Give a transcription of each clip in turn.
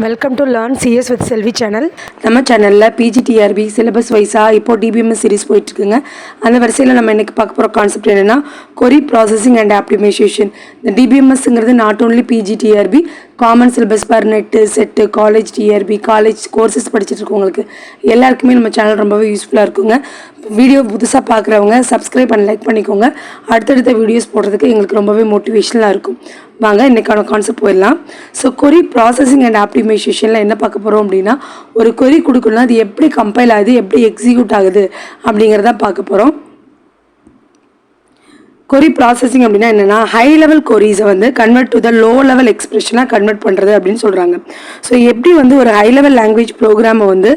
Welcome to learn CS with Selvi channel. நம்ம சேனலில் PGTRB syllabus வைஸாக இப்போ டிபிஎம்எஸ் சீரிஸ் போயிட்டுருக்குங்க. அந்த வரிசையில் நம்ம இன்றைக்கி பார்க்க போகிற கான்செப்ட் என்னென்னா கொரி ப்ராசஸிங் அண்ட் ஆப்டிமைசேஷன். இந்த டிபிஎம்எஸ்ங்கிறது not only PG TRB, common syllabus for NET SET college TRB college courses படிச்சுட்டு இருக்கவங்களுக்கு எல்லாருக்குமே நம்ம சேனல் ரொம்பவே யூஸ்ஃபுல்லாக இருக்குங்க. வீடியோ புதுசாக பார்க்குறவங்க சப்ஸ்கிரைப் பண்ணி லைக் பண்ணிக்கோங்க. அடுத்தடுத்த வீடியோஸ் போடுறதுக்கு எங்களுக்கு ரொம்பவே மோட்டிவேஷனலாக இருக்கும். வாங்க இன்றைக்கான கான்செப்ட் போயிடலாம். ஸோ கொரி ப்ராசஸிங் அண்ட் ஆப்டிமைசேஷனில் என்ன பார்க்க போகிறோம் அப்படின்னா, ஒரு கொரி கொடுக்கணும்னா அது எப்படி கம்பைல் ஆகுது, எப்படி எக்ஸிக்யூட் ஆகுது அப்படிங்கிறத பார்க்க போகிறோம். கொரி ப்ராசஸிங் அப்படின்னா என்னென்னா, ஹை லெவல் கொரிஸை வந்து convert to the low level எக்ஸ்பிரஷனாக கன்வெர்ட் பண்ணுறது அப்படின்னு சொல்கிறாங்க. ஸோ எப்படி வந்து ஒரு ஹை லெவல் லாங்குவேஜ் ப்ரோக்ராமை வந்து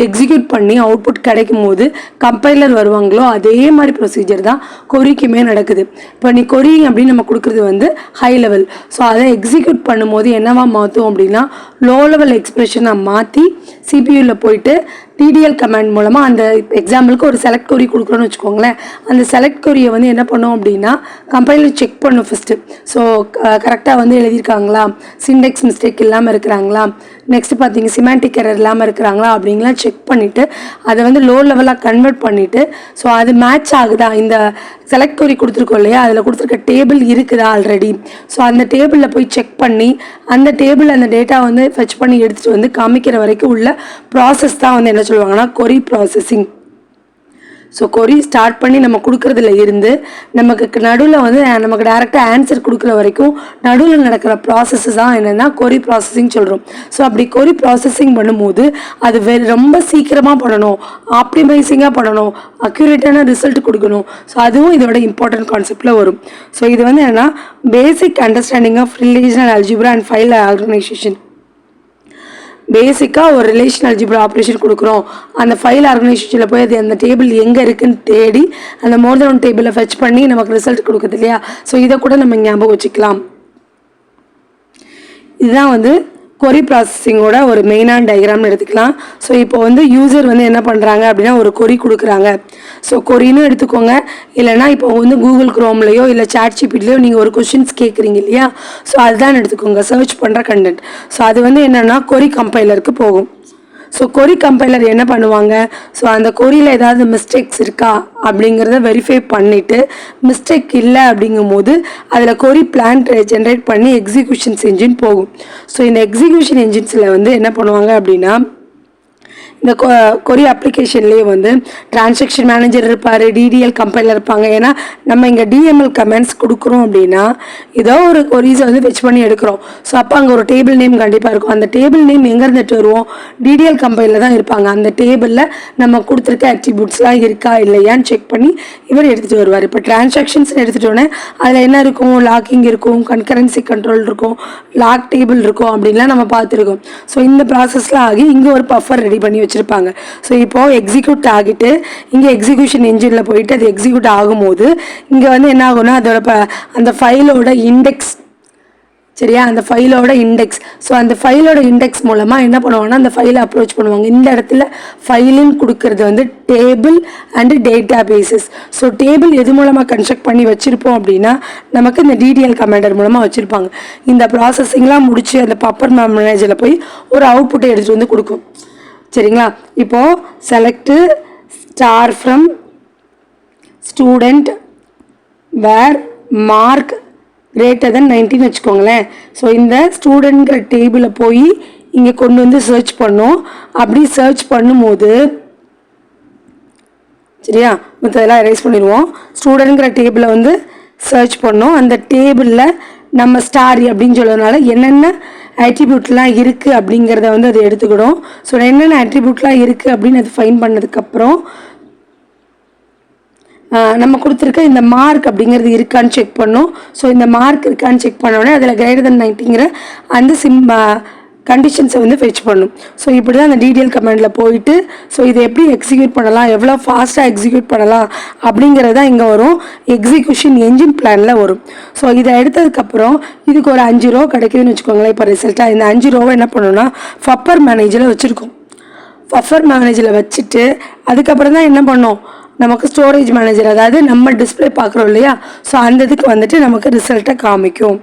எக்ஸிக்யூட் பண்ணி அவுட்புட் கிடைக்கும் போது கம்பைலர் வருவாங்களோ அதே மாதிரி ப்ரொசீஜர் தான் கொரிக்குமே நடக்குது. இப்போ நீ கொரி அப்படின்னு நம்ம கொடுக்குறது வந்து ஹை லெவல். ஸோ அதை எக்ஸிக்யூட் பண்ணும்போது என்னவா மாற்றும் அப்படின்னா, லோ லெவல் எக்ஸ்பிரஷனை மாற்றி சிபியூவில் போயிட்டு டிடிஎல் கமாண்ட் மூலமாக அந்த எக்ஸாம்பிளுக்கு ஒரு செலக்ட் கொரி கொடுக்குறோன்னு வச்சுக்கோங்களேன். அந்த செலக்ட் கொரியை வந்து என்ன பண்ணோம் அப்படின்னா, கம்பைலர் செக் பண்ணும் ஃபஸ்ட்டு. ஸோ கரெக்டாக வந்து எழுதியிருக்காங்களா, சிண்டெக்ஸ் மிஸ்டேக் இல்லாமல் இருக்கிறாங்களா, நெக்ஸ்ட் பார்த்தீங்க சிமாண்டிக் எரர் இல்லாமல் இருக்கிறாங்களா அப்படிங்கலாம் செக் பண்ணிவிட்டு அதை வந்து லோ லெவலாக கன்வெர்ட் பண்ணிவிட்டு, ஸோ அது மேட்ச் ஆகுதா, இந்த செலக்ட் கொரி கொடுத்துருக்கோம் இல்லையா, அதில் கொடுத்துருக்க டேபிள் இருக்குதா ஆல்ரெடி, ஸோ அந்த டேபிளில் போய் செக் பண்ணி அந்த டேபிள் அந்த டேட்டா வந்து ஃபெச் பண்ணி எடுத்துகிட்டு வந்து காமிக்கிற வரைக்கும் உள்ள ப்ராசஸ் தான் வந்து என்ன சொல்லுவாங்கன்னா கொரி ப்ராசஸிங். ஸோ கொரி ஸ்டார்ட் பண்ணி நம்ம கொடுக்குறதுல இருந்து நமக்கு நடுவில் வந்து நமக்கு டேரெக்டாக ஆன்சர் கொடுக்குற வரைக்கும் நடுவில் நடக்கிற ப்ராசஸ் தான் என்னென்னா கொரி ப்ராசஸிங் சொல்கிறோம். ஸோ அப்படி கொரி ப்ராசஸிங் பண்ணும்போது அது ரொம்ப சீக்கிரமாக பண்ணணும், ஆப்டிமைசிங்காக பண்ணணும், அக்யூரேட்டான ரிசல்ட் கொடுக்கணும். ஸோ அதுவும் இதோட இம்பார்ட்டன்ட் கான்செப்டில் வரும். ஸோ இது வந்து என்னென்னா basic understanding of relational algebra and file organisation. பேசிக்காக ஒரு ரிலேஷனல் அல்ஜிப்ரா ஆப்ரேஷன் கொடுக்குறோம், அந்த ஃபைல் ஆர்கனைசேஷனில் போய் அது அந்த டேபிள் எங்கே இருக்குன்னு தேடி அந்த மோர் தென் ஒன் டேபிளை ஃபெச் பண்ணி நமக்கு ரிசல்ட் கொடுக்குது இல்லையா. ஸோ இதை கூட நம்ம ஞாபகம் வச்சுக்கலாம். இதுதான் வந்து கொரி ப்ராசஸிங்கோட ஒரு மெயினான டயக்ராம்னு எடுத்துக்கலாம். ஸோ இப்போ வந்து யூசர் வந்து என்ன பண்ணுறாங்க அப்படின்னா, ஒரு கொரி கொடுக்குறாங்க. ஸோ கொரின்னு எடுத்துக்கோங்க, இல்லைனா இப்போ வந்து கூகுள் குரோம்லையோ இல்லை சாட் ஜிபிடிலையோ நீங்கள் ஒரு கொஷின்ஸ் கேட்குறீங்க இல்லையா, ஸோ அதுதான் எடுத்துக்கோங்க சர்ச் பண்ணுற கண்டென்ட். ஸோ அது வந்து என்னென்னா கொரி கம்பைலருக்கு போகும். ஸோ கொரி கம்பைலர் என்ன பண்ணுவாங்க, ஸோ அந்த கொரியில் ஏதாவது மிஸ்டேக்ஸ் இருக்கா அப்படிங்கிறத வெரிஃபை பண்ணிவிட்டு, மிஸ்டேக் இல்லை அப்படிங்கும் போது அதில் கொரி பிளான் ஜென்ரேட் பண்ணி எக்ஸிக்யூஷன்ஸ் என்ஜின் போகும். ஸோ இந்த எக்ஸிக்யூஷன் என்ஜின்ஸில் வந்து என்ன பண்ணுவாங்க அப்படின்னா, இந்த கொரி அப்ளிகேஷன்லேயே வந்து டிரான்சாக்ஷன் மேனேஜர் இருப்பார், டிடிஎல் கம்பைலர் இருப்பாங்க. ஏன்னா நம்ம இங்கே டிஎம்எல் கமெண்ட்ஸ் கொடுக்குறோம் அப்படின்னா ஏதோ ஒரு கொரிஸை வந்து ஃபெச் பண்ணி எடுக்கிறோம். ஸோ அப்போ அங்கே ஒரு டேபிள் நேம் கண்டிப்பாக இருக்கும். அந்த டேபிள் நேம் எங்கே இருந்துட்டு வருவோம், டிடிஎல் கம்பைலர் தான் இருப்பாங்க. அந்த டேபிளில் நம்ம கொடுத்துருக்க அட்ரிபியூட்ஸ்லாம் இருக்கா இல்லையான்னு செக் பண்ணி இவர் எடுத்துகிட்டு வருவார். இப்போ டிரான்சாக்ஷன்ஸ் எடுத்துகிட்டோன்னே அதில் என்ன இருக்கும், லாக்கிங் இருக்கும், கன்கரன்சி கண்ட்ரோல் இருக்கும், லாக் டேபிள் இருக்கும் அப்படின்லாம் நம்ம பார்த்துருக்கோம். ஸோ இந்த ப்ராசஸ்லாம் ஆகி இங்கே ஒரு பஃபர் ரெடி பண்ணி வச்சுருப்பாங்க. ஸோ இப்போது எக்ஸிக்யூட் ஆகிட்டு இங்கே எக்ஸிக்யூஷன் என்ஜினில் போயிட்டு அது எக்ஸிக்யூட் ஆகும்போது இங்கே வந்து என்ன ஆகும்னா அதோட அந்த ஃபைலோட இண்டெக்ஸ், சரியா, அந்த ஃபைலோட இண்டெக்ஸ். ஸோ அந்த ஃபைலோட இண்டெக்ஸ் மூலமாக என்ன பண்ணுவாங்கன்னா அந்த ஃபைலை அப்ரோச் பண்ணுவாங்க. இந்த இடத்துல ஃபைலுன்னு கொடுக்கறது வந்து table and data bases. So table எது மூலமாக கன்ஸ்ட்ரக்ட் பண்ணி வச்சுருப்போம் அப்படின்னா நமக்கு இந்த டிடிஎல் கமாண்டர் மூலமாக வச்சுருப்பாங்க. இந்த ப்ராசஸிங்லாம் முடித்து அந்த பப்பர் மேனேஜரில் போய் ஒரு அவுட்புட்டை எடுத்துகிட்டு வந்து கொடுக்கும். சரிங்களா. இப்போது select star from student where mark greater than 19 வச்சுக்கோங்களேன். ஸோ இந்த ஸ்டூடெண்ட்ங்கிற டேபிளை போய் இங்கே கொண்டு வந்து சர்ச் பண்ணோம். அப்படி சர்ச் பண்ணும்போது, சரியா, மற்றதெல்லாம் எரேஸ் பண்ணிடுவோம். ஸ்டூடெண்ட்ங்கிற டேபிளை வந்து சர்ச் பண்ணோம். அந்த டேபிளில் நம்ம ஸ்டார் அப்படின்னு சொல்கிறதுனால என்னென்ன ஆட்ரிபியூட்லாம் இருக்குது அப்படிங்கிறத வந்து அதை எடுத்துக்கிடும். ஸோ என்னென்ன ஆட்ரிபியூட்லாம் இருக்குது அப்படின்னு அது ஃபைன் பண்ணதுக்கப்புறம் நம்ம கொடுத்துருக்க இந்த மார்க் அப்படிங்கிறது இருக்கான்னு செக் பண்ணோம். ஸோ இந்த மார்க் இருக்கான்னு செக் பண்ணோடனே அதில் கிரேட்டர் தென் 90ங்கிற அந்த கண்டிஷன்ஸை வந்து ஃபெச் பண்ணும். ஸோ இப்படி தான் அந்த டிடிஎல் கமாண்டில் போயிட்டு ஸோ இதை எப்படி எக்ஸிக்யூட் பண்ணலாம், எவ்வளோ ஃபாஸ்ட்டாக எக்ஸிக்யூட் பண்ணலாம் அப்படிங்கிறது தான் இங்கே வரும், எக்ஸிக்யூஷன் என்ஜின் பிளானில் வரும். ஸோ இதை எடுத்ததுக்கப்புறம் இதுக்கு ஒரு 5 ரோ கிடைக்குதுன்னு வச்சுக்கோங்களேன். இப்போ ரிசல்ட்டாக இந்த 5 ரோவை என்ன பண்ணணும்னா பஃபர் மேனேஜரில் வச்சுருக்கோம். பஃபர் மேனேஜரில் வச்சுட்டு அதுக்கப்புறம் தான் என்ன பண்ணோம், நமக்கு ஸ்டோரேஜ் மேனேஜர், அதாவது நம்ம டிஸ்பிளே பார்க்குறோம் இல்லையா, ஸோ அந்த இதுக்கு வந்துட்டு நமக்கு ரிசல்ட்டை காமிக்கும்.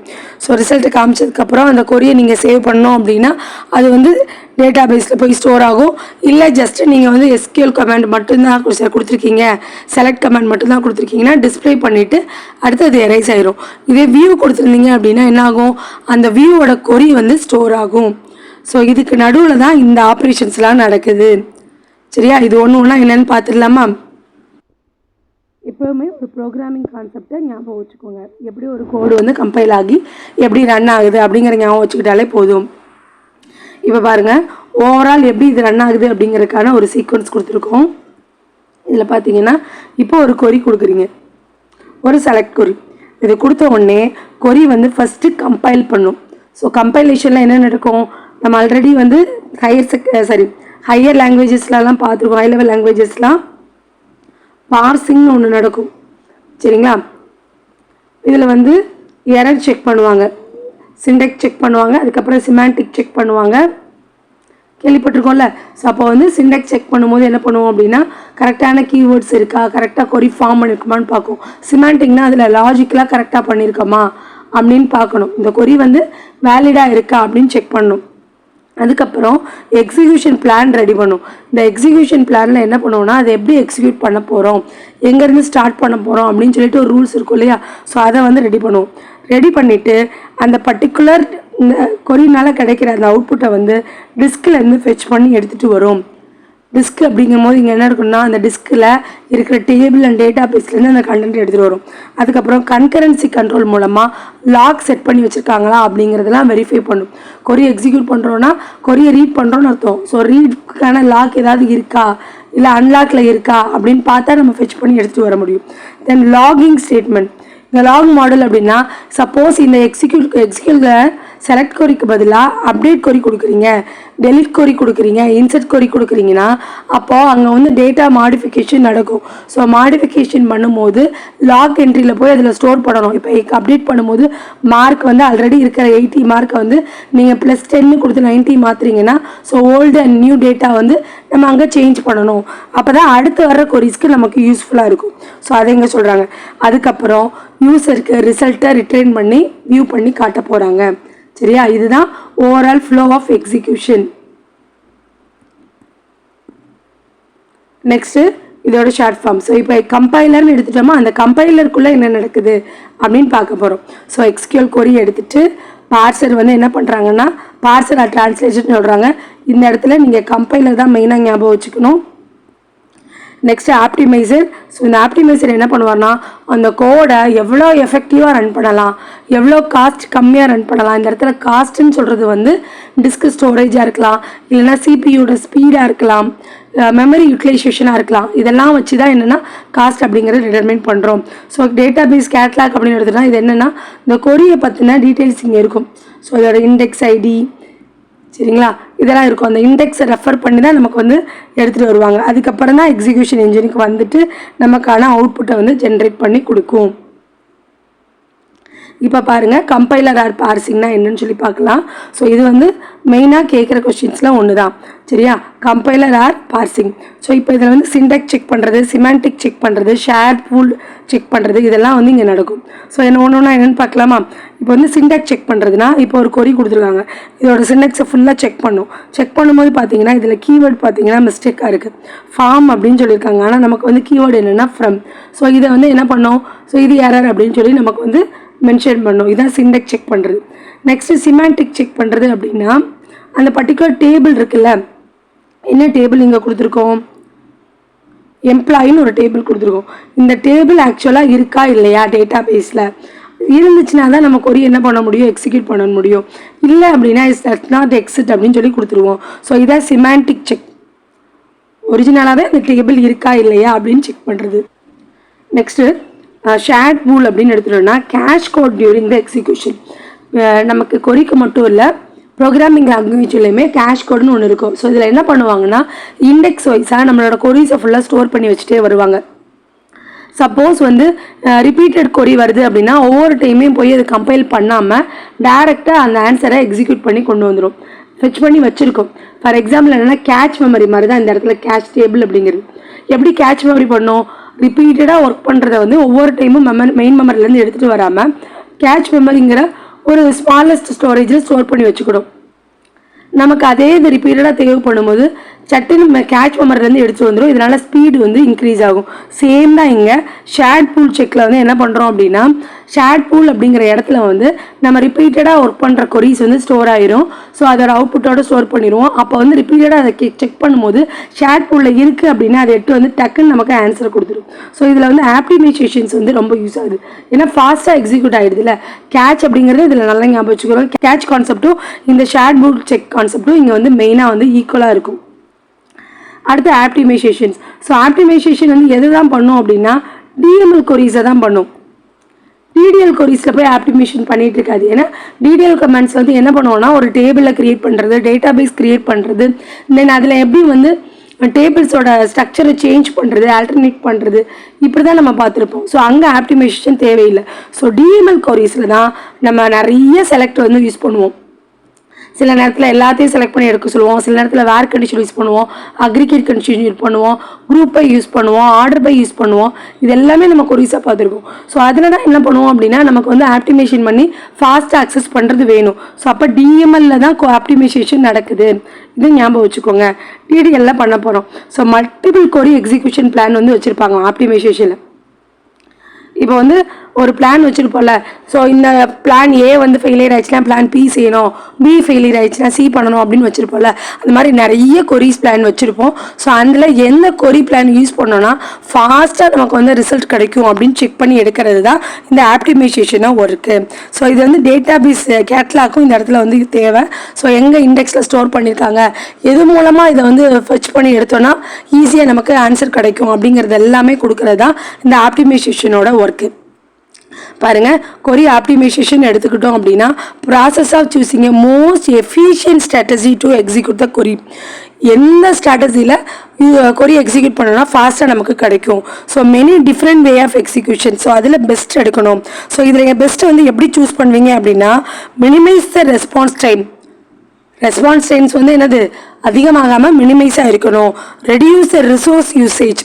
ஸோ ரிசல்ட்டை காமிச்சதுக்கப்புறம் அந்த கொரியை நீங்கள் சேவ் பண்ணோம் அப்படின்னா அது வந்து டேட்டா பேஸில் போய் ஸ்டோர் ஆகும். இல்லை ஜஸ்ட்டு நீங்கள் வந்து SQL கமாண்ட் மட்டும்தான் கொடுத்துருக்கீங்க, செலக்ட் கமாண்ட் மட்டும்தான் கொடுத்துருக்கீங்கன்னா டிஸ்பிளே பண்ணிவிட்டு அடுத்து அது எரேஸ் ஆயிரும். இதே வியூ கொடுத்துருந்தீங்க அப்படின்னா என்ன ஆகும், அந்த வியூவோட கொரி வந்து ஸ்டோர் ஆகும். ஸோ இதுக்கு நடுவில் தான் இந்த ஆப்ரேஷன்ஸ்லாம் நடக்குது. சரியா, இது ஒன்று ஒன்றா என்னென்னு பார்த்துடலாமா? எப்போவுமே ஒரு ப்ரோக்ராமிங் கான்செப்டை ஞாபகம் வச்சுக்கோங்க. எப்படி ஒரு கோடு வந்து கம்பைல் ஆகி எப்படி ரன் ஆகுது அப்படிங்கிற ஞாபகம் வச்சுக்கிட்டாலே போதும். இப்போ பாருங்கள், ஓவரால் எப்படி இது ரன் ஆகுது அப்படிங்கிறதுக்கான ஒரு சீக்வன்ஸ் கொடுத்துருக்கோம். இதில் பார்த்தீங்கன்னா இப்போ ஒரு கொரி கொடுக்குறீங்க, ஒரு செலக்ட் கொரி. இது கொடுத்த உடனே கொரி வந்து ஃபஸ்ட்டு கம்பைல் பண்ணும். ஸோ கம்பைலேஷனில் என்ன நடக்கும், நம்ம ஆல்ரெடி வந்து ஹையர் லாங்குவேஜஸ்லாம் பார்த்துருக்கோம். ஹை லெவல் லாங்குவேஜஸ்லாம் பார்சிங்னு ஒன்று நடக்கும். சரிங்களா, இதில் வந்து எரர் செக் பண்ணுவாங்க, சிண்டெக்ஸ் செக் பண்ணுவாங்க, அதுக்கப்புறம் சிமாண்டிக் செக் பண்ணுவாங்க, கேள்விப்பட்டிருக்கோம்ல. ஸோ அப்போ வந்து சிண்டெக்ஸ் செக் பண்ணும்போது என்ன பண்ணுவோம் அப்படின்னா கரெக்டான கீவேர்ட்ஸ் இருக்கா, கரெக்டாக கொரி ஃபார்ம் பண்ணியிருக்குமான்னு பார்க்கும். சிமாண்டிக்னா அதில் லாஜிக்கலாக கரெக்டாக பண்ணியிருக்கோமா அப்படின்னு பார்க்கணும். இந்த கொரி வந்து வேலிடாக இருக்கா அப்படின்னு செக் பண்ணணும். அதுக்கப்புறம் எக்ஸிக்யூஷன் பிளான் ரெடி பண்ணும். இந்த எக்ஸிக்யூஷன் பிளானில் என்ன பண்ணுவோம்னா அதை எப்படி எக்ஸிக்யூட் பண்ண போகிறோம், எங்கேருந்து ஸ்டார்ட் பண்ண போகிறோம் அப்படின்னு சொல்லிட்டு ஒரு ரூல்ஸ் இருக்கும் இல்லையா, ஸோ அதை வந்து ரெடி பண்ணுவோம். ரெடி பண்ணிவிட்டு அந்த பர்டிகுலர் இந்த கொரினால் கிடைக்கிற அந்த அவுட்புட்டை வந்து டிஸ்கிலேருந்து ஃபெச் பண்ணி எடுத்துகிட்டு வரும். டிஸ்க் அப்படிங்கும் போது இங்கே என்ன இருக்குன்னா அந்த டிஸ்கில் இருக்கிற டேபிள் அண்ட் டேட்டா பேஸ்லேருந்து அந்த கண்டென்ட் எடுத்துகிட்டு வரும். அதுக்கப்புறம் கன்கரன்சி கண்ட்ரோல் மூலமாக லாக் செட் பண்ணி வச்சுருக்காங்களா அப்படிங்கிறதெல்லாம் வெரிஃபை பண்ணும். கொரி எக்ஸிக்யூட் பண்ணுறோன்னா கொரியை ரீட் பண்ணுறோன்னு அர்த்தம். ஸோ ரீட்க்கான லாக் ஏதாவது இருக்கா, இல்லை அன்லாக்கில் இருக்கா அப்படின்னு பார்த்தா நம்ம ஃபெச் பண்ணி எடுத்துகிட்டு வர முடியும். தென் லாகிங் ஸ்டேட்மெண்ட். இந்த லாக் மாடல் அப்படின்னா சப்போஸ் இந்த எக்ஸிக்யூட்டில் செலக்ட் கொரிக்கு பதிலாக அப்டேட் கொரி கொடுக்குறீங்க, டெலிட் கொரி கொடுக்குறீங்க, இன்சர்ட் கொரி கொடுக்குறீங்கன்னா அப்போது அங்கே வந்து டேட்டா மாடிஃபிகேஷன் நடக்கும். ஸோ மாடிஃபிகேஷன் பண்ணும்போது லாக் என்ட்ரியில் போய் அதில் ஸ்டோர் பண்ணணும். இப்போ அப்டேட் பண்ணும்போது மார்க் வந்து ஆல்ரெடி இருக்கிற 80 மார்க்கை வந்து நீங்கள் +10 கொடுத்து 90 மாற்றுறீங்கன்னா so old and new data வந்து நம்ம அங்கே சேஞ்ச் பண்ணணும். அப்போ தான் அடுத்து வர்ற கொரிஸ்க்கு நமக்கு யூஸ்ஃபுல்லாக இருக்கும். ஸோ அதை இங்கே சொல்கிறாங்க. அதுக்கப்புறம் யூஸருக்கு ரிசல்ட்டை ரிட்ரைன் பண்ணி வியூ பண்ணி காட்ட போகிறாங்க. சரியா, இதுதான் overall flow of execution. Next இதோட ஷார்ட் ஃபார்ம். ஸோ இப்போ கம்பைலர்னு எடுத்துட்டோமா, அந்த கம்பைலருக்குள்ளே என்ன நடக்குது அப்படின்னு பார்க்க போகிறோம். ஸோ SQL கொரி எடுத்துகிட்டு பார்சர் வந்து என்ன பண்ணுறாங்கன்னா பார்சர் டிரான்ஸ்லேஷன் சொல்கிறாங்க. இந்த இடத்துல நீங்கள் கம்பைலர் தான் மெயினாக ஞாபகம் வச்சுக்கணும். Next optimiser. ஸோ இந்த ஆப்டிமைசர் என்ன பண்ணுவார்னா அந்த கோடை எவ்வளோ எஃபெக்டிவாக ரன் பண்ணலாம், எவ்வளோ காஸ்ட் கம்மியாக ரன் பண்ணலாம். இந்த இடத்துல காஸ்ட்டுன்னு சொல்கிறது வந்து டிஸ்க் ஸ்டோரேஜாக இருக்கலாம், இல்லைனா சிபியோட ஸ்பீடாக இருக்கலாம், மெமரி யூட்டிலைசேஷனாக இருக்கலாம். இதெல்லாம் வச்சு தான் என்னென்னா காஸ்ட் அப்படிங்கிறது டிட்டர்மைன் பண்ணுறோம். ஸோ டேட்டா பேஸ் கேட்லாக் அப்படின்னு எடுத்துகிட்டா இது என்னென்னா இந்த கொரியை பற்றின டீட்டெயில்ஸ் இங்கே இருக்கும். ஸோ இதோட இண்டெக்ஸ் ஐடி, சரிங்களா, இதெல்லாம் இருக்கும். அந்த இண்டெக்ஸை ரெஃபர் பண்ணி தான் நமக்கு வந்து எடுத்துகிட்டு வருவாங்க. அதுக்கப்புறம் தான் எக்ஸிக்யூஷன் இன்ஜினுக்கு வந்துட்டு நமக்கான அவுட்புட்டை வந்து ஜென்ரேட் பண்ணி கொடுக்கும். இப்போ பாருங்கள், கம்பைலர் ஆர் பார்சிங்னா என்னன்னு சொல்லி பார்க்கலாம். ஸோ இது வந்து மெயினாக கேட்குற கொஸ்டின்ஸில் ஒன்று தான். சரியா, கம்பைலர் ஆர் பார்சிங். ஸோ இப்போ இதில் வந்து சிண்டெக்ஸ் செக் பண்ணுறது, சிமாண்டிக் செக் பண்ணுறது, ஷேர் பூல் செக் பண்ணுறது, இதெல்லாம் வந்து இங்கே நடக்கும். ஸோ என்ன ஒன்று என்னென்னு பார்க்கலாமா? இப்போ வந்து சிண்டெக்ஸ் செக் பண்ணுறதுனா இப்போ ஒரு கொரி கொடுத்துருக்காங்க, இதோட சிண்டெக்ஸை ஃபுல்லாக செக் பண்ணும். செக் பண்ணும்போது பார்த்தீங்கன்னா இதில் கீவேர்டு பார்த்தீங்கன்னா மிஸ்டேக்காக இருக்குது. ஃபார்ம் அப்படின்னு சொல்லியிருக்காங்க, ஆனால் நமக்கு வந்து கீவேர்டு என்னென்னா ஃப்ரம். ஸோ இதை வந்து என்ன பண்ணோம், ஸோ இது எரர் அப்படின்னு சொல்லி நமக்கு வந்து மென்ஷன் பண்ணோம். இதான் சிண்டெக்ஸ் செக் பண்ணுறது. நெக்ஸ்ட்டு சிமாண்டிக் செக் பண்ணுறது அப்படின்னா அந்த பர்டிகுலர் டேபிள் இருக்குல்ல, என்ன டேபிள் இங்கே கொடுத்துருக்கோம், எம்ப்ளாயின்னு ஒரு டேபிள் கொடுத்துருக்கோம். இந்த டேபிள் ஆக்சுவலாக இருக்கா இல்லையா டேட்டா பேஸில் இருந்துச்சுன்னா தான் நம்ம கொரி என்ன பண்ண முடியும், எக்ஸிக்யூட் பண்ண முடியும். இல்லை அப்படின்னா இஸ் தட் நாட் எக்ஸிட் அப்படின்னு சொல்லி கொடுத்துருவோம். ஸோ இதான் சிமாண்டிக் செக். ஒரிஜினலாகவே அந்த டேபிள் இருக்கா இல்லையா அப்படின்னு செக் பண்ணுறது. நெக்ஸ்ட்டு ஷேர்ட் பூல் அப்படின்னு எடுத்துட்டோம்னா cache code during the execution. நமக்கு கொரிக்கு மட்டும் இல்லை, ப்ரோக்ராமிங் லாங்குவேஜ்லையுமே கேஷ் கோடுன்னு ஒன்று இருக்கும். ஸோ இதில் என்ன பண்ணுவாங்கன்னா இண்டெக்ஸ் வைஸாக நம்மளோட கொரிஸை ஃபுல்லாக ஸ்டோர் பண்ணி வச்சுட்டே வருவாங்க. சப்போஸ் வந்து ரிப்பீட்டட் கொரி வருது அப்படின்னா ஒவ்வொரு டைமையும் போய் அதை கம்பைல் பண்ணாமல் டேரெக்டாக அந்த ஆன்சரை எக்ஸிக்யூட் பண்ணி கொண்டு வந்துடும். ஃபெச் பண்ணி வச்சுருக்கோம். ஃபார் எக்ஸாம்பிள் என்னென்னா கேட்ச் மெமரி மாதிரி தான் இந்த இடத்துல கேட்ச் டேபிள் அப்படிங்கிறது. எப்படி கேட்ச் மெமரி பண்ணோம், ரிப்பீட்டடாக ஒர்க் பண்ணுறத வந்து ஒவ்வொரு டைமும் மெயின் மெமரிலேருந்து எடுத்துகிட்டு வராமல் கேட்ச் மெமரிங்கிற ஒரு ஸ்மாலஸ்ட் ஸ்டோரேஜில் ஸ்டோர் பண்ணி வச்சுக்கணும். நமக்கு அதே இது ரிப்பீட்டடாக தேவைப்படும் போது சட்டுன்னு கேட்ச் மெமரிலேருந்து எடுத்து வந்துடும். இதனால் ஸ்பீடு வந்து இன்க்ரீஸ் ஆகும். சேம் தான் இங்கே ஷேர்ட் பூல் செக்கில் வந்து என்ன பண்ணுறோம் அப்படின்னா, ஷேர்ட் பூல் அப்படிங்கிற இடத்துல வந்து நம்ம ரிப்பீட்டடாக ஒர்க் பண்ணுற கொரீஸ் வந்து ஸ்டோர் ஆயிரும். ஸோ அதோட அவுட்புட்டோட ஸ்டோர் பண்ணிடுவோம். அப்போ வந்து ரிப்பீட்டடாக அதை செக் பண்ணும்போது ஷேர்ட் பூலில் இருக்குது அப்படின்னா அதை எடுத்து வந்து டக்குன்னு நமக்கு ஆன்சர் கொடுத்துரும். ஸோ இதில் வந்து ஆப்டிமைசேஷன்ஸ் வந்து ரொம்ப யூஸ் ஆகுது. ஏன்னா ஃபாஸ்ட்டாக எக்ஸிக்யூட் ஆகிடுது இல்லை. கேட்ச் அப்படிங்கிறது இதில் நல்லா ஞாபகம் வச்சுக்கிறோம். கேட்ச் கான்செப்ட்டும் இந்த ஷேர்ட் பூல் செக் கான்செப்ட்டும் இங்கே வந்து மெயினாக வந்து ஈக்குவலாக இருக்கும். அடுத்து ஆப்டிமைசேஷன்ஸ். ஸோ ஆப்டிமைசேஷன் வந்து எது தான் பண்ணும் அப்படின்னா டிஎம்எல் கொரீஸை தான் பண்ணும். டிடிஎல் கொரீஸில் போய் ஆப்டிமேஷன் பண்ணிட்டு இருக்காது. ஏன்னா டிடிஎல் கமெண்ட்ஸ் வந்து என்ன பண்ணுவோம்னா ஒரு டேபிளில் க்ரியேட் பண்ணுறது, டேட்டா பேஸ் க்ரியேட் பண்ணுறது, தென் அதில் எப்படி வந்து டேபிள்ஸோட ஸ்ட்ரக்சரை சேஞ்ச் பண்ணுறது, ஆல்டர்னேட் பண்ணுறது, இப்படி தான் நம்ம பார்த்துருப்போம். ஸோ அங்கே ஆப்டிமைசேஷன் தேவையில்லை. ஸோ டிஎம்எல் கொரீஸில் தான் நம்ம நிறைய செலக்ட் வந்து யூஸ் பண்ணுவோம். சில நேரத்தில் எல்லாத்தையும் செலக்ட் பண்ணி எடுக்க சொல்லுவோம். சில நேரத்தில் வேர் கண்டிஷன் யூஸ் பண்ணுவோம், அக்ரிகேட் கண்டிஷன் யூஸ் பண்ணுவோம், குரூப் பை யூஸ் பண்ணுவோம், ஆர்டர் பை யூஸ் பண்ணுவோம். இது எல்லாமே நம்ம கொரீஸாக பார்த்துருக்கோம். ஸோ அதில் தான் என்ன பண்ணுவோம் அப்படின்னா நமக்கு வந்து ஆப்டிமேஷன் பண்ணி ஃபாஸ்ட்டாக அக்சஸ் பண்ணுறது வேணும். ஸோ அப்போ டிஎம்எல்ல தான் ஆப்டிமைசேஷன் நடக்குது. இது ஞாபகம் வச்சுக்கோங்க. டிடிஎல்ல பண்ண போகிறோம். ஸோ மல்டிபிள் கொரி எக்ஸிக்யூஷன் பிளான் வந்து வச்சுருப்பாங்க ஆப்டிமைசேஷனில். இப்போ வந்து ஒரு பிளான் வச்சுருப்போம்ல. ஸோ இந்த பிளான் ஏ வந்து ஃபெயிலியர் ஆயிடுச்சுன்னா பிளான் பி செய்யணும், பி ஃபெயிலியர் ஆயிடுச்சுன்னா சி பண்ணணும் அப்படின்னு வச்சுருப்போம்ல. அந்த மாதிரி நிறைய கொரீஸ் பிளான் வச்சுருப்போம். ஸோ அதில் எந்த கொரி பிளான் யூஸ் பண்ணோன்னா ஃபாஸ்ட்டாக நமக்கு வந்து ரிசல்ட் கிடைக்கும் அப்படின்னு செக் பண்ணி எடுக்கிறது தான் இந்த ஆப்டிமைசேஷனாக ஒர்க்கு. ஸோ இது வந்து டேட்டா பேஸ் கேட்லாக்கும் இந்த இடத்துல வந்து தேவை. ஸோ எங்கே இண்டெக்ஸில் ஸ்டோர் பண்ணியிருக்காங்க, எது மூலமாக இதை வந்து ஃபெச் பண்ணி எடுத்தோன்னா ஈஸியாக நமக்கு ஆன்சர் கிடைக்கும் அப்படிங்கிறது எல்லாமே கொடுக்கறது தான் இந்த ஆப்டிமைசேஷனோட ஒர்க்கு. பாருங்க, கொரி ஆப்டிமைசேஷன் எடுத்துக்கிட்டோம் அப்படின்னா process of choosing a most efficient strategy to execute the query. எந்த ஸ்ட்ராட்டஜியில் கொரி எக்ஸிக்யூட் பண்ணோன்னா ஃபாஸ்ட்டாக நமக்கு கிடைக்கும். So many different way of execution. So அதில் பெஸ்ட் எடுக்கணும். ஸோ இதில் பெஸ்ட் வந்து எப்படி சூஸ் பண்ணுவீங்க அப்படின்னா minimize the response time. Response times வந்து என்னது அதிகமாகாமல் மினிமைஸாக இருக்கணும். Reduce the resource usage.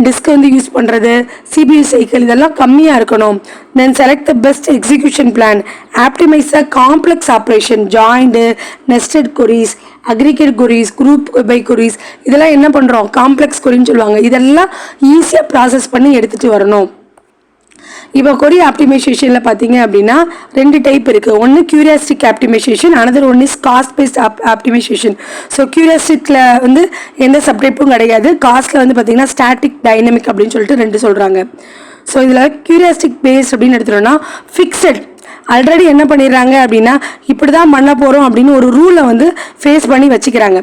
Disk வந்து யூஸ் பண்ணுறது, சிபியூ சைக்கிள் இதெல்லாம் கம்மியாக இருக்கணும். Then select the best execution plan. Optimise the complex operation, joint, nested queries, aggregate queries, group by queries, இதெல்லாம் என்ன பண்ணுறோம் காம்ப்ளெக்ஸ் கொரின்னு சொல்லுவாங்க. இதெல்லாம் ஈஸியாக ப்ராசஸ் பண்ணி எடுத்துகிட்டு வரணும். இப்போ கொரி ஆப்டிமைசேஷனில் பார்த்தீங்க அப்படின்னா ரெண்டு டைப் இருக்குது. ஒன்று heuristic optimization, another one is cost based optimization. So கியூரியாஸ்டிக்கில் வந்து எந்த சப்டைப்பும் கிடையாது. காஸ்ட்டில் வந்து பார்த்தீங்கன்னா ஸ்டாட்டிக், டைனமிக் அப்படின்னு சொல்லிட்டு ரெண்டு சொல்கிறாங்க. ஸோ இதில் கியூரியாஸ்டிக் பேஸ்ட் அப்படின்னு எடுத்துட்டோம்னா ஃபிக்ஸட். ஆல்ரெடி என்ன பண்ணிடுறாங்க அப்படின்னா இப்படி தான் பண்ண போகிறோம் அப்படின்னு ஒரு ரூலை வந்து ஃபேஸ் பண்ணி வச்சுக்கிறாங்க.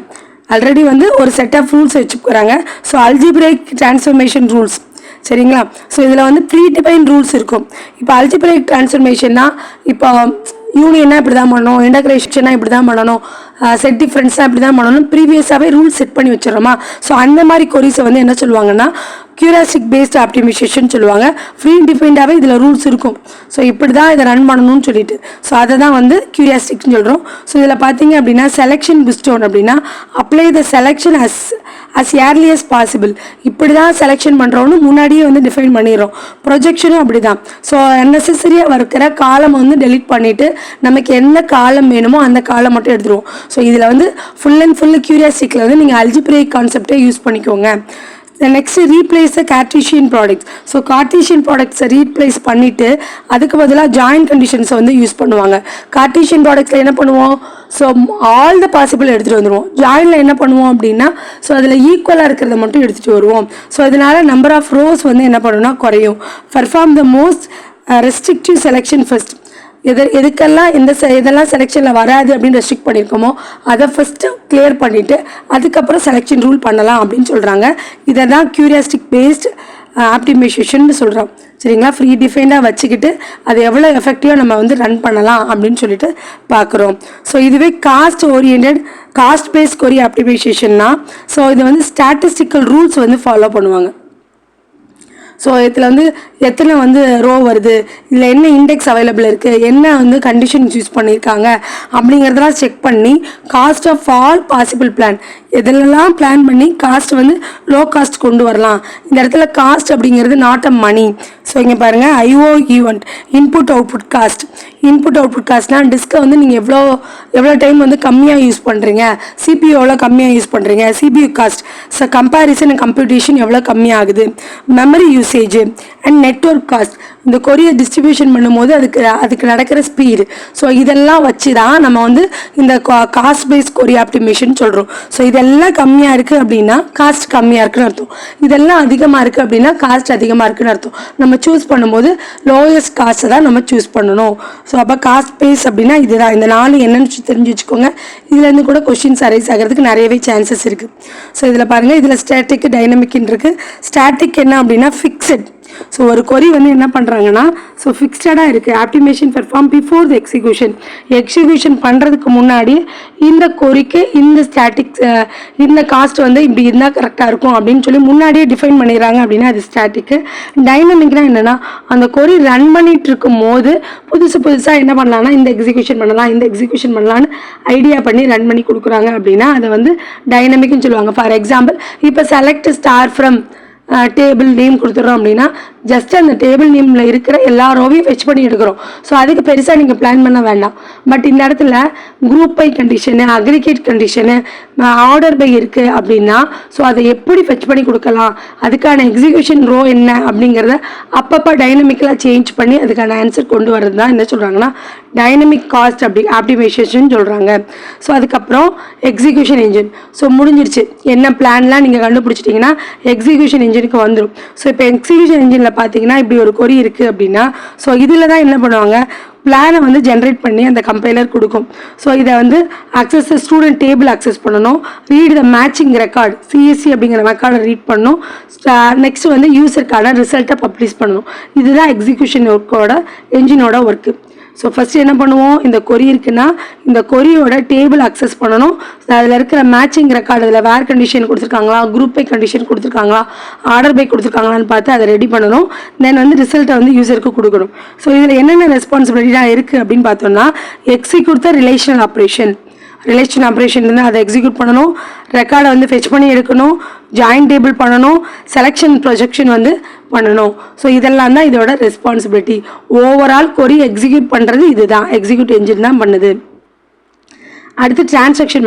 ஆல்ரெடி வந்து ஒரு செட் ஆஃப் ரூல்ஸ் வச்சுக்கிறாங்க. ஸோ அல்ஜிப்ரேக் டிரான்ஸ்ஃபர்மேஷன் ரூல்ஸ், சரிங்களா. ஸோ இதில் வந்து ப்ரீ டிஃபைன் ரூல்ஸ் இருக்கும். இப்போ அல்ஜிப்ரேக் டிரான்ஸ்ஃபர்மேஷன்னா இப்போ யூனியனாக இப்படி தான் பண்ணணும், இன்டகிரேஷனாக இப்படி தான் பண்ணணும், செட் டிஃப்ரென்ஸாக இப்படி தான் பண்ணணும், ப்ரீவியஸாகவே ரூல்ஸ் செட் பண்ணி வச்சிடறோமா. ஸோ அந்த மாதிரி கொரீஸை வந்து என்ன சொல்லுவாங்கன்னா கியூரியாஸ்டிக் பேஸ்ட் ஆப்டிமைசேஷன் சொல்லுவாங்க. ஃப்ரீ டிஃபைன்டாகவே இதில் ரூல்ஸ் இருக்கும். ஸோ இப்படி தான் இதை ரன் பண்ணணும்னு சொல்லிட்டு ஸோ அதை தான் வந்து கியூரியாஸ்டிக்னு சொல்கிறோம். ஸோ இதில் பார்த்தீங்க அப்படின்னா செலெக்ஷன் பிஸ்டோன் அப்படின்னா apply the selection as early as possible. இப்படி தான் செலெக்ஷன் பண்ணுறோன்னு முன்னாடியே வந்து டிஃபைன் பண்ணிடுறோம். ப்ரொஜெக்ஷனும் அப்படி தான். ஸோ அன்னெசரியாக இருக்கிற காலம் வந்து டெலிட் பண்ணிவிட்டு நமக்கு எந்த காலம் வேணுமோ அந்த காலம் மட்டும் எடுத்துருவோம். ஸோ இதில் வந்து ஃபுல் அண்ட் ஃபுல்லு கியூரியாஸ்டிக்கில் வந்து நீங்கள் அல்ஜிப்ரேக் கான்செப்டே யூஸ் பண்ணிக்கோங்க. Next replace the cartesian products. So cartesian ப்ராடக்ட்ஸை ரீப்ளேஸ் பண்ணிவிட்டு அதுக்கு பதிலாக ஜாயின் கண்டிஷன்ஸை வந்து யூஸ் பண்ணுவாங்க. கார்ட்டீசியன் ப்ராடக்ட்ஸில் என்ன பண்ணுவோம், ஸோ ஆல் த பாசிபிள் எடுத்துகிட்டு வந்துடுவோம். ஜாயினில் என்ன பண்ணுவோம் அப்படின்னா ஸோ அதில் ஈக்குவலாக இருக்கிறத மட்டும் எடுத்துகிட்டு வருவோம். ஸோ இதனால் நம்பர் ஆஃப் ரோஸ் வந்து என்ன பண்ணுன்னா குறையும். Perform the most restrictive selection first. எதுக்கெல்லாம் இதெல்லாம் செலெக்ஷனில் வராது அப்படின்னு ரெஸ்ட்ரிக்ட் பண்ணியிருக்கோமோ அதை ஃபஸ்ட்டு கிளியர் பண்ணிவிட்டு அதுக்கப்புறம் செலெக்ஷன் ரூல் பண்ணலாம் அப்படின்னு சொல்கிறாங்க. இதை தான் கியூரியாஸ்டிக் பேஸ்ட் ஆப்டிமைசேஷன் சொல்கிறோம், சரிங்களா. ஃப்ரீ டிஃபைண்டாக வச்சுக்கிட்டு அது எவ்வளோ எஃபெக்டிவாக நம்ம வந்து ரன் பண்ணலாம் அப்படின்னு சொல்லிட்டு பார்க்குறோம். ஸோ இதுவே காஸ்ட் ஓரியன்ட், காஸ்ட் பேஸ்ட் கொரி ஆப்டிமைசேஷன்னா ஸோ இது வந்து ஸ்டாட்டிஸ்டிக்கல் ரூல்ஸ் வந்து ஃபாலோ பண்ணுவாங்க. ஸோ இதில் வந்து எத்தனை வந்து ரோ வருது, இதில் என்ன இண்டெக்ஸ் அவைலபிள் இருக்குது, என்ன வந்து கண்டிஷன்ஸ் யூஸ் பண்ணியிருக்காங்க அப்படிங்கிறதெல்லாம் செக் பண்ணி cost of all possible plan எதிலெல்லாம் பிளான் பண்ணி காஸ்ட் வந்து லோ காஸ்ட் கொண்டு வரலாம். இந்த இடத்துல காஸ்ட் அப்படிங்கிறது நாட் அ மணி. ஸோ இங்கே பாருங்கள் IO event input output cost. Input output காஸ்ட்னால் டிஸ்கை வந்து நீங்கள் எவ்வளோ டைம் வந்து கம்மியாக யூஸ் பண்ணுறீங்க, சிபியூ எவ்வளோ கம்மியாக யூஸ் பண்ணுறீங்க, CPU cost. So comparison and computation எவ்வளோ கம்மியாகுது, memory usage and network cost. இந்த கொரியை டிஸ்ட்ரிபியூஷன் பண்ணும்போது அதுக்கு நடக்கிற ஸ்பீடு. ஸோ இதெல்லாம் வச்சு தான் நம்ம வந்து இந்த காஸ்ட் பேஸ் கொரி ஆப்டிமேஷன் சொல்கிறோம். ஸோ இதெல்லாம் கம்மியாக இருக்குது அப்படின்னா காஸ்ட் கம்மியாக இருக்குன்னு அர்த்தம். இதெல்லாம் அதிகமாக இருக்குது அப்படின்னா காஸ்ட் அதிகமாக இருக்குன்னு அர்த்தம். நம்ம சூஸ் பண்ணும்போது லோயஸ்ட் காஸ்ட்டை தான் நம்ம சூஸ் பண்ணணும். ஸோ அப்போ காஸ்ட் பேஸ் அப்படின்னா இதுதான். இந்த 4 என்னன்னு தெரிஞ்சு வச்சுக்கோங்க. இதுலேருந்து கூட கொஷின்ஸ் அரைஸ் ஆகிறதுக்கு நிறையவே சான்சஸ் இருக்குது. ஸோ இதில் பாருங்கள், இதில் ஸ்டாட்டிக் டைனமிக்னு இருக்குது. ஸ்டாட்டிக் என்ன அப்படின்னா ஃபிக்ஸட். ஸோ ஒரு கொரி வந்து என்ன பண்ணுறாங்கன்னா, ஸோ ஃபிக்ஸ்டாக இருக்குது. Optimisation perform before the execution பண்ணுறதுக்கு முன்னாடி இந்த கொரிக்கு இந்த ஸ்டாட்டிக் இந்த காஸ்ட் வந்து இப்படி இருந்தால் கரெக்டாக இருக்கும் அப்படின்னு சொல்லி முன்னாடியே டிஃபைன் பண்ணிடுறாங்க அப்படின்னா அது ஸ்டாட்டிக்கு. டைனமிக்னா என்னென்னா, அந்த கொரி ரன் பண்ணிட்டு இருக்கும் போது புதுசாக என்ன பண்ணலாம்னா இந்த எக்ஸிக்யூஷன் பண்ணலாம்னு ஐடியா பண்ணி ரன் பண்ணி கொடுக்குறாங்க அப்படின்னா அதை வந்து டைனமிக்னு சொல்லுவாங்க. ஃபார் எக்ஸாம்பிள், இப்போ select star from table name கொடுத்துட்றோம் அப்படின்னா ஜஸ்ட் அந்த டேபிள் நேமில் இருக்கிற எல்லா ரோவையும் ஃபெச் பண்ணி எடுக்கிறோம். ஸோ அதுக்கு பெருசாக நீங்கள் பிளான் பண்ண வேண்டாம். பட் இந்த இடத்துல group by condition, aggregate condition, order by இருக்குது அப்படின்னா ஸோ அதை எப்படி ஃபெச் பண்ணி கொடுக்கலாம், அதுக்கான எக்ஸிக்யூஷன் ரோ என்ன அப்படிங்கிறத அப்பப்போ டைனமிக்கலாக சேஞ்ச் பண்ணி அதுக்கான ஆன்சர் கொண்டு வர்றது தான் என்ன சொல்கிறாங்கன்னா டைனமிக் காஸ்ட் ஆப்டிமேஷன் சொல்கிறாங்க. ஸோ அதுக்கப்புறம் எக்ஸிக்யூஷன் என்ஜின். ஸோ முடிஞ்சிருச்சு, என்ன பிளான்லாம் நீங்கள் கண்டுபிடிச்சிட்டிங்கன்னா எக்ஸிக்யூஷன் என்ஜினுக்கு வந்துடும். ஸோ இப்போ எக்ஸிக்யூஷன் என்ஜினில் பார்த்தீங்கன்னா இப்படி ஒரு கொரி இருக்குது அப்படின்னா ஸோ இதில் தான் என்ன பண்ணுவாங்க, பிளானை வந்து ஜென்ரேட் பண்ணி அந்த கம்பைலர் கொடுக்கும். ஸோ இதை வந்து அக்சஸ் ஸ்டூடெண்ட் டேபிள் அக்சஸ் பண்ணணும், read the matching record CSC அப்படிங்கிற ரெக்கார்டை ரீட் பண்ணணும், நெக்ஸ்ட் வந்து யூசருக்கான ரிசல்ட்டை பப்ளிஷ் பண்ணணும். இதுதான் எக்ஸிக்யூஷன் என்ஜினோட ஒர்க்கு. ஸோ ஃபஸ்ட்டு என்ன பண்ணுவோம், இந்த கொரி இருக்குன்னா இந்த கொரியோட டேபிள் அக்சஸ் பண்ணணும். அதில் இருக்கிற மேட்சிங் ரெக்கார்டு, அதில் வேர் கண்டிஷன் கொடுத்துருக்காங்களா, குரூப் பை கண்டிஷன் கொடுத்துருக்காங்களா, ஆர்டர் பை கொடுத்துருக்காங்களான்னு பார்த்து அதை ரெடி பண்ணணும். தென் வந்து ரிசல்ட்டை வந்து யூசருக்கு கொடுக்கணும். ஸோ இதில் என்னென்ன ரெஸ்பான்சிபிலிட்டியாக இருக்குது அப்படின்னு பார்த்தோம்னா, எக்ஸிக்யூட் த ரிலேஷனல் ஆப்ரேஷன் வந்து அதை எக்ஸிக்யூட் பண்ணணும், ரெக்கார்டை வந்து ஃபெச் பண்ணி எடுக்கணும், ஜாயின் டேபிள் பண்ணணும், செலெக்ஷன் ப்ரொஜெக்ஷன் வந்து பண்ணணும். ஸோ இதெல்லாம் தான் இதோட ரெஸ்பான்சிபிலிட்டி. ஓவரால் கொரி எக்ஸிக்யூட் பண்ணுறது இதுதான், எக்ஸிக்யூட் என்ஜின் தான் பண்ணுது. அடுத்து டிரான்சாக்ஷன்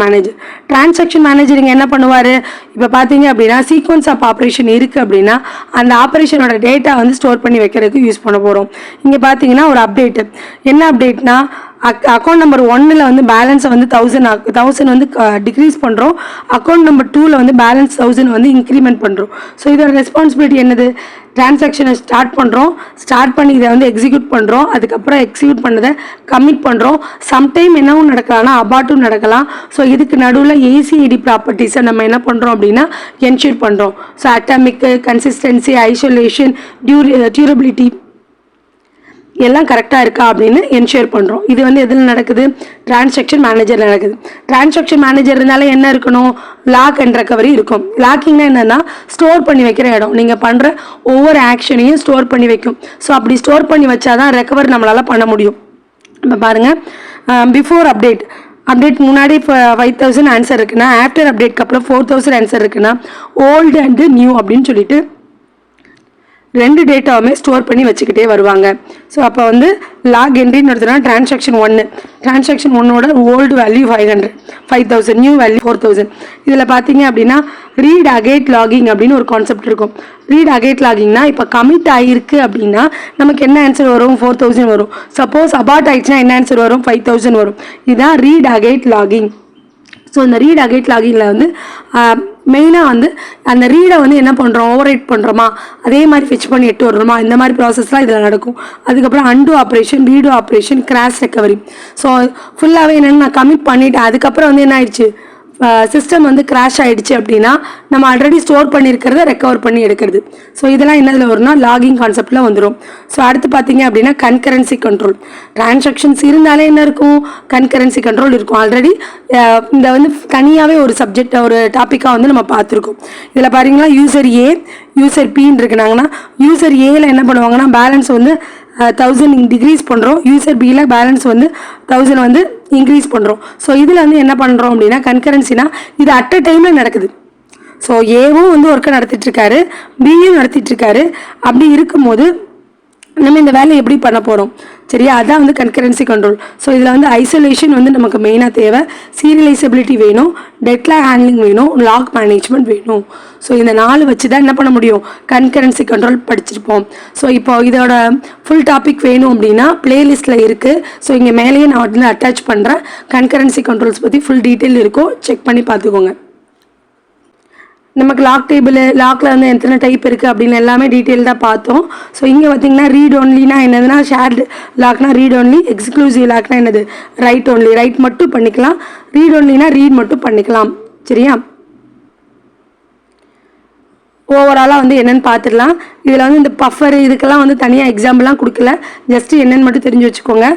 மேனேஜர் இங்கே என்ன பண்ணுவார், இப்போ பார்த்தீங்க அப்படின்னா சீக்வன்ஸ் ஆஃப் ஆப்ரேஷன் இருக்குது அப்படின்னா அந்த ஆப்ரேஷனோட டேட்டா வந்து ஸ்டோர் பண்ணி வைக்கிறதுக்கு யூஸ் பண்ண போகிறோம். இங்கே பார்த்தீங்கன்னா ஒரு அப்டேட்டு, என்ன அப்டேட்னா அக்கௌண்ட் நம்பர் 1ல் வந்து பேலன்ஸை வந்து 1000 வந்து டிக்ரீஸ் பண்ணுறோம், அக்கௌண்ட் நம்பர் 2ல் வந்து பேலன்ஸ் 1000 வந்து இன்க்ரிமெண்ட் பண்ணுறோம். ஸோ இதோட ரெஸ்பான்சிபிலிட்டி என்னது, டிரான்சாக்ஷனை ஸ்டார்ட் பண்ணி இதை வந்து எக்ஸிக்யூட் பண்ணுறோம், அதுக்கப்புறம் எக்ஸிக்யூட் பண்ணதை கமிட் பண்ணுறோம். சம்டைம் என்னவும் நடக்கலாம்னா அபார்ட்டும் நடக்கலாம். ஸோ இதுக்கு நடுவில் ஏசிஐடி ப்ராப்பர்ட்டிஸை நம்ம என்ன பண்ணுறோம் அப்படின்னா என்ஷூர் பண்ணுறோம். ஸோ அட்டாமிக்கு, கன்சிஸ்டன்சி, ஐசோலேஷன், டியூரபிலிட்டி எல்லாம் கரெக்டாக இருக்கா அப்படின்னு என்ஷூர் பண்ணுறோம். இது வந்து எதில் நடக்குது, டிரான்சாக்ஷன் மேனேஜரில் நடக்குது. டிரான்சாக்ஷன் மேனேஜர் இருந்தாலும் என்ன இருக்கணும், லாக் அண்ட் ரெக்கவரி இருக்கும். லாக்கிங்னா என்னென்னா ஸ்டோர் பண்ணி வைக்கிற இடம், நீங்கள் பண்ணுற ஒவ்வொரு ஆக்ஷனையும் ஸ்டோர் பண்ணி வைக்கும். ஸோ அப்படி ஸ்டோர் பண்ணி வச்சா தான் ரெக்கவர் நம்மளால் பண்ண முடியும். இப்போ பாருங்கள், பிஃபோர் அப்டேட் முன்னாடி 5000 ஆன்சர் இருக்குன்னா, ஆஃப்டர் அப்டேட்க்கு அப்புறம் 4000 ஆன்சர் இருக்குன்னா ஓல்டு அண்டு நியூ அப்படின்னு சொல்லிட்டு 2 டேட்டாவுமே ஸ்டோர் பண்ணி வச்சுக்கிட்டே வருவாங்க. ஸோ அப்போ வந்து லாக் என்ட்ரின்னு எடுத்தோன்னா டிரான்சாக்ஷன் 1ஓட ஓல்டு வேல்யூ 5000, நியூ வேல்யூ 4000. இதில் பார்த்தீங்க அப்படின்னா ரீட் அகேட் லாகிங் அப்படின்னு ஒரு கான்செப்ட் இருக்கும். ரீட் அகேட் லாகிங்னா இப்போ கமிட் ஆகிருக்கு அப்படின்னா நமக்கு என்ன ஆன்சர் வரும், 4000 வரும். சப்போஸ் அபார்ட் ஆகிடுச்சுன்னா என்ன ஆன்சர் வரும், 5000 வரும். இதுதான் ரீட் அகேட் லாகிங். ஸோ இந்த ரீட் அகேட் லாகிங்கில் வந்து மெயினாக வந்து அந்த ரீடை வந்து என்ன பண்ணுறோம், ஓவர் ரைட் பண்ணுறோமா, அதே மாதிரி ஃபெச் பண்ணி எட்டு வரணுமா, இந்த மாதிரி ப்ராசஸ்லாம் இதில் நடக்கும். அதுக்கப்புறம் and operation, redo operation, crash recovery. So ஃபுல்லாகவே என்னென்னு நான் கமிட் பண்ணிவிட்டேன், அதுக்கப்புறம் வந்து என்ன ஆயிடுச்சு சிஸ்டம் வந்து கிராஷ் ஆகிடுச்சு அப்படின்னா நம்ம ஆல்ரெடி ஸ்டோர் பண்ணியிருக்கிறத ரெக்கவர் பண்ணி எடுக்கிறது. ஸோ இதெல்லாம் என்னதில் வரும்னா லாகிங் கான்செப்டில் வந்துடும். ஸோ அடுத்து பார்த்தீங்க அப்படின்னா கன்கரன்சி கண்ட்ரோல். டிரான்சாக்ஷன்ஸ் இருந்தாலே என்ன இருக்கும், கன்கரன்சி கண்ட்ரோல் இருக்கும். ஆல்ரெடி இந்த வந்து தனியாகவே ஒரு சப்ஜெக்ட் ஒரு டாப்பிக்காக வந்து நம்ம பார்த்துருக்கோம். இதில் பாருங்களா யூசர் ஏ யூசர் பின்னு இருக்குனாங்கன்னா யூசர் ஏல என்ன பண்ணுவாங்கன்னா பேலன்ஸ் வந்து 1000 டிக்ரீஸ் பண்ணுறோம், யூசர் பியில் பேலன்ஸ் வந்து 1000 வந்து இன்க்ரீஸ் பண்ணுறோம். ஸோ இதில் வந்து என்ன பண்ணுறோம் அப்படின்னா கன்கரன்சினா இது அட் அ டைமில் நடக்குது. ஸோ ஏவும் வந்து ஒர்க்கை நடத்திட்டுருக்காரு, பியும் நடத்திட்டுருக்காரு. அப்படி இருக்கும்போது நம்ம இந்த வேலையை எப்படி பண்ண போகிறோம், சரியா? அதான் வந்து கன்கரன்சி கண்ட்ரோல். ஸோ இதில் வந்து ஐசோலேஷன் வந்து நமக்கு மெயினாக தேவை, சீரியலைசபிலிட்டி வேணும், டெட்லாக் ஹேண்ட்லிங் வேணும், லாக் மேனேஜ்மெண்ட் வேணும். ஸோ இந்த 4 வச்சு தான் என்ன பண்ண முடியும், கன்கரன்சி கண்ட்ரோல் படிச்சிருப்போம். ஸோ இப்போ இதோட ஃபுல் டாபிக் வேணும் அப்படின்னா பிளேலிஸ்ட்டில் இருக்குது. ஸோ இங்கே மேலேயே நான் வந்து அட்டாச் பண்ணுறேன். கன்கரன்சி கண்ட்ரோல்ஸ் பற்றி ஃபுல் டீட்டெயில் இருக்கும், செக் பண்ணி பார்த்துக்கோங்க. நமக்கு லாக் டேபிள் லாக்கில் வந்து எத்தனை டைப் இருக்குது அப்படின்னு எல்லாமே டீட்டெயில்டாக பார்த்தோம். ஸோ இங்கே பார்த்தீங்கன்னா ரீட் ஒன்லினா என்னதுன்னா ஷேர்டு லாக்னா ரீட் ஒன்லி, எக்ஸ்க்ளூசிவ் லாக்னா என்னது ரைட் ஒன்லி, ரைட் மட்டும் பண்ணிக்கலாம், ரீட் ஒன்லினா ரீட் மட்டும் பண்ணிக்கலாம், சரியா? ஓவராலாக வந்து என்னென்னு பார்த்துடலாம். இதில் வந்து இந்த பஃபர் இதுக்கெல்லாம் வந்து தனியாக எக்ஸாம்பிள்லாம் கொடுக்கல, ஜஸ்ட்டு என்னென்னு மட்டும் தெரிஞ்சு வச்சுக்கோங்க.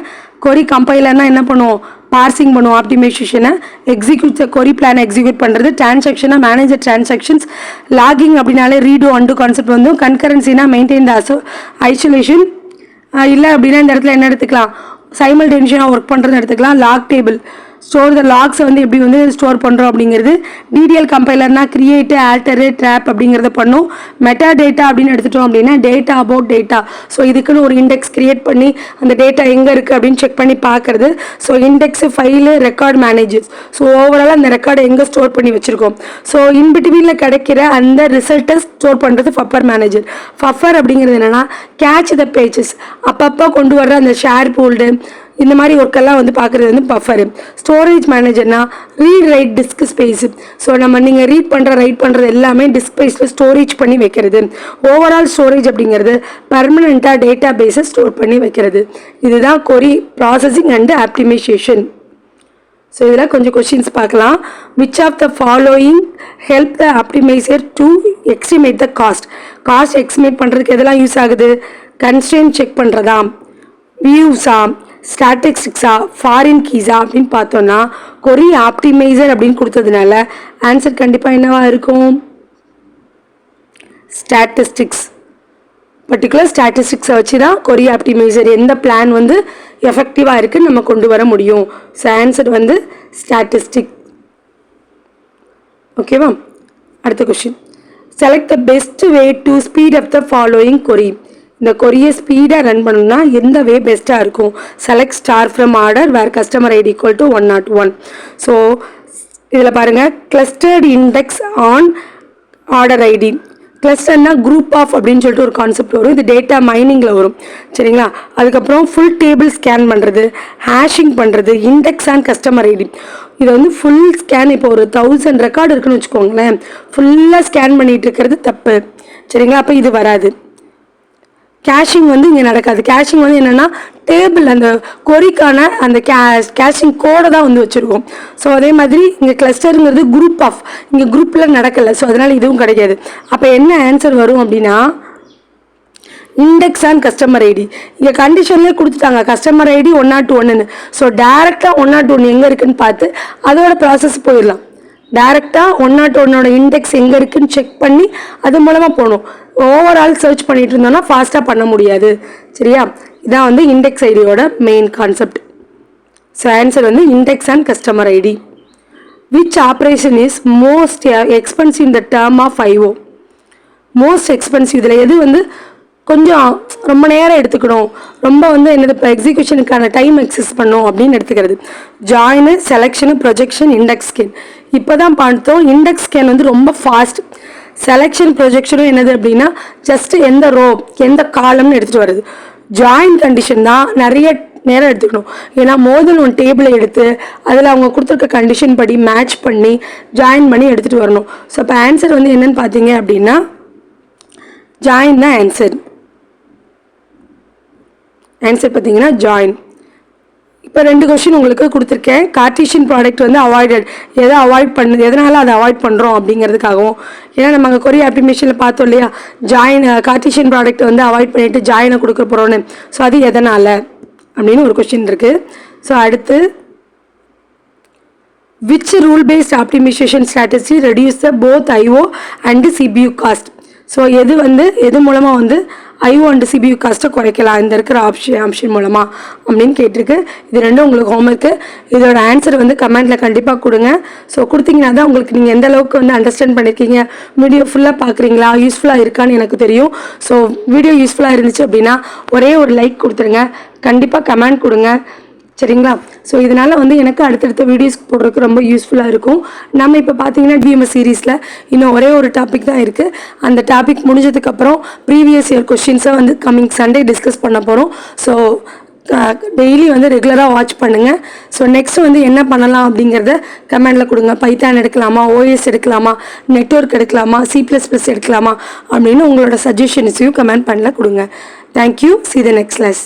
கொரி கம்பைலர்னா என்ன பண்ணுவோம், பார்சிங் பண்ணுவோம், ஆப்டிமைசேஷனை எக்ஸிக்யூட் கொரி பிளானை எக்ஸிக்யூட் பண்ணுறது, டிரான்சாக்ஷனாக மேனேஜர் டிரான்சாக்ஷன்ஸ், லாகிங் அப்படின்னாலே ரீடு அண்டு கான்செப்ட் வந்து, கன்கரன்சினா மெயின்டைன் த ஐசோலேஷன், இல்லை அப்படின்னா இந்த இடத்துல என்ன எடுத்துக்கலாம், சைமல்டேனியஸாக ஒர்க் பண்ணுறது எடுத்துக்கலாம். லாக் டேபிள் ஸ்டோர் த லாக்ஸை வந்து எப்படி வந்து ஸ்டோர் பண்ணுறோம் அப்படிங்கிறது. டிடிஎல் கம்பைலர்னா கிரியேட்டு ஆல்டரு ட்ராப் அப்படிங்கிறத பண்ணும். மெட்டா டேட்டா அப்படின்னு எடுத்துட்டோம் அப்படின்னா டேட்டா அபவுட் டேட்டா. ஸோ இதுக்குன்னு ஒரு இண்டெக்ஸ் கிரியேட் பண்ணி அந்த டேட்டா எங்கே இருக்குது அப்படின்னு செக் பண்ணி பார்க்குறது. So index file record managers. So ஓவராலாக அந்த ரெக்கார்டை எங்கே ஸ்டோர் பண்ணி வச்சுருக்கோம். ஸோ இன்பிட்வீனில் கிடைக்கிற அந்த ரிசல்ட்டை ஸ்டோர் பண்ணுறது ஃபப்பர் மேனேஜர். ஃபப்பர் அப்படிங்கிறது என்னென்னா கேட்ச் த பேஜஸ், அப்பப்போ கொண்டு வர்ற அந்த ஷேர் போல்டு இந்த மாதிரி ஒர்க்கெல்லாம் வந்து பார்க்குறது வந்து பஃபரு. ஸ்டோரேஜ் மேனேஜர்னா read write disk space. So நீங்கள் ரீட் ரைட் பண்ணுறது எல்லாமே டிஸ்க் ஸ்பேஸில் ஸ்டோரேஜ் பண்ணி வைக்கிறது. ஓவரால் ஸ்டோரேஜ் அப்படிங்கிறது பர்மனெண்ட்டாக டேட்டா பேஸை ஸ்டோர் பண்ணி வைக்கிறது. இதுதான் query processing and optimization. So இதில் கொஞ்சம் கொஷின்ஸ் பார்க்கலாம். Which of the following help the optimizer to estimate the cost. Cost estimate பண்ணுறதுக்கு எதெல்லாம் யூஸ் ஆகுது, கன்ஸ்ட்ரெயின்ட் செக் பண்ணுறதா, வியூஸா, ஸ்டாட்டிஸ்டிக்ஸா, ஃபாரின் கீஸா அப்படின்னு பார்த்தோன்னா கொரி ஆப்டிமைசர் அப்படின்னு கொடுத்ததுனால ஆன்சர் கண்டிப்பாக என்னவா இருக்கும், ஸ்டாட்டிஸ்டிக்ஸ். பர்டிகுலர் ஸ்டாட்டிஸ்டிக்ஸை வச்சு தான் கொரி ஆப்டிமைசர் எந்த பிளான் வந்து எஃபெக்டிவாக இருக்குன்னு நம்ம கொண்டு வர முடியும். ஸோ ஆன்சர் வந்து ஸ்டாட்டிஸ்டிக். ஓகேவா? அடுத்த question, select the best way to speed up the following query. இந்த கொரியை ஸ்பீடாக ரன் பண்ணணும்னா எந்த வே பெஸ்ட்டாக இருக்கும். Select star from order where customer ID equal to 101. So இதில் பாருங்கள், clustered index on order ID. கிளஸ்டர்னா குரூப் ஆஃப் அப்படின்னு சொல்லிட்டு ஒரு கான்செப்ட் வரும், இது டேட்டா மைனிங்கில் வரும், சரிங்களா? அதுக்கப்புறம் ஃபுல் டேபிள் ஸ்கேன் பண்ணுறது, ஹேஷிங் பண்ணுறது, இண்டெக்ஸ் அண்ட் கஸ்டமர் ஐடி. இதை வந்து ஃபுல் ஸ்கேன், இப்போ ஒரு 1000 ரெக்கார்டு இருக்குன்னு வச்சுக்கோங்களேன், ஃபுல்லாக ஸ்கேன் பண்ணிகிட்டு இருக்கிறது தப்பு, சரிங்களா? அப்போ இது வராது. கேஷிங் வந்து இங்கே நடக்காது. கேஷிங் வந்து என்னென்னா டேபிள் அந்த கொரிக்கான அந்த கேஷிங் கோடை தான் வந்து வச்சுருக்கோம். ஸோ அதே மாதிரி இங்கே கிளஸ்டருங்கிறது குரூப் ஆஃப், இங்கே குரூப்பில் நடக்கலை. ஸோ அதனால் இதுவும் கிடைக்காது. அப்போ என்ன ஆன்சர் வரும் அப்படின்னா இண்டெக்ஸ் அண்ட் கஸ்டமர் ஐடி. இங்கே கண்டிஷன்லேயே கொடுத்துட்டாங்க கஸ்டமர் ஐடி 101ன்னு. ஸோ டேரெக்டாக 101 எங்கே இருக்குதுன்னு பார்த்து அதோட ப்ராசஸ் போயிடலாம். டேரெக்டாக 101ஓட இண்டெக்ஸ் எங்கே இருக்குதுன்னு செக் பண்ணி அது மூலமாக போகணும். ஓவரால் சர்ச் பண்ணிட்டு இருந்தோம்னா ஃபாஸ்ட்டாக பண்ண முடியாது, சரியா? இதான் வந்து இண்டெக்ஸ் ஐடியோட மெயின் கான்செப்ட். ஸோ ஆன்சர் வந்து index and customer ID. Which operation is most expensive in the term of IO. Most expensive இதில் எது வந்து கொஞ்சம் ரொம்ப நேரம் எடுத்துக்கணும், ரொம்ப வந்து என்னது இப்போ எக்ஸிக்யூஷனுக்கான டைம் எக்ஸஸ் பண்ணும் அப்படின்னு எடுத்துக்கிறது. ஜாயினு, செலெக்ஷனு, ப்ரொஜெக்ஷன், இண்டெக்ஸ் ஸ்கேன். இப்போ தான் பார்த்தோம் இண்டெக்ஸ் ஸ்கேன் வந்து ரொம்ப ஃபாஸ்ட். செலெக்ஷன் ப்ரொஜெக்ஷனும் என்னது அப்படின்னா ஜஸ்ட் எந்த ரோ எந்த காலம்னு எடுத்துகிட்டு வருது. ஜாயின் கண்டிஷன் தான் நிறைய நேரம் எடுத்துக்கணும். ஏன்னா மோதல் ஒன் டேபிளை எடுத்து அதில் அவங்க கொடுத்துருக்க கண்டிஷன் படி மேட்ச் பண்ணி ஜாயின் பண்ணி எடுத்துகிட்டு வரணும். ஸோ இப்போ ஆன்சர் வந்து என்னென்னு பார்த்தீங்க அப்படின்னா ஜாயின் தான் ஆன்சர். ஆன்சர் பார்த்தீங்கன்னா ஜாயின். இப்போ 2 கொஷின் உங்களுக்கு கொடுத்துருக்கேன். கார்ட்டீசியன் ப்ராடக்ட் வந்து அவாய்டட், எதை அவாய்ட் பண்ணு, எதனால் அதை அவாய்ட் பண்ணுறோம் அப்படிங்கிறதுக்காகவும். ஏன்னா நம்ம அங்கே கொரி ஆப்டிமேஷனில் பார்த்தோம் இல்லையா, கார்ட்டீசியன் ப்ராடக்ட் வந்து அவாய்ட் பண்ணிவிட்டு ஜாயினை கொடுக்க போகிறோன்னு. ஸோ அது எதனால் அப்படின்னு ஒரு கொஷின் இருக்குது. ஸோ அடுத்து, which rule based optimization strategy reduce the both IO and CPU cost? So எது மூலமாக வந்து IO அண்ட் CPU காஸ்ட்டை குறைக்கலாம் இந்த இருக்கிற ஆப்ஷன் மூலமாக அப்படின்னு கேட்டிருக்கு. இது ரெண்டும் உங்களுக்கு ஹோம்ஒர்க்கு. இதோட ஆன்சர் வந்து கமெண்ட்டில் கண்டிப்பாக கொடுங்க. ஸோ கொடுத்தீங்கன்னா தான் உங்களுக்கு நீங்கள் எந்த அளவுக்கு வந்து அண்டர்ஸ்டாண்ட் பண்ணியிருக்கீங்க, வீடியோ ஃபுல்லாக பார்க்குறீங்களா, யூஸ்ஃபுல்லாக இருக்கான்னு எனக்கு தெரியும். ஸோ வீடியோ யூஸ்ஃபுல்லாக இருந்துச்சு அப்படின்னா ஒரே ஒரு லைக் கொடுத்துருங்க, கண்டிப்பாக கமெண்ட் கொடுங்க, சரிங்களா? ஸோ இதனால் வந்து எனக்கு அடுத்தடுத்த வீடியோஸ் போடுறதுக்கு ரொம்ப யூஸ்ஃபுல்லாக இருக்கும். நம்ம இப்போ பார்த்தீங்கன்னா டிஎம்எஸ் சீரீஸில் இன்னும் ஒரே ஒரு டாபிக் தான் இருக்குது. அந்த டாபிக் முடிஞ்சதுக்கப்புறம் ப்ரீவியஸ் இயர் கொஷின்ஸை வந்து கம்மிங் சண்டே டிஸ்கஸ் பண்ண போகிறோம். ஸோ டெய்லி வந்து ரெகுலராக வாட்ச் பண்ணுங்கள். ஸோ நெக்ஸ்ட் வந்து என்ன பண்ணலாம் அப்படிங்கிறத கமெண்டில் கொடுங்க. பைத்தான் எடுக்கலாமா, ஓஎஸ் எடுக்கலாமா, நெட்வொர்க் எடுக்கலாமா, C++ எடுக்கலாமா அப்படின்னு உங்களோட சஜஷன்ஸையும் கமெண்ட் பண்ணல கொடுங்க. Thank you. See the next class.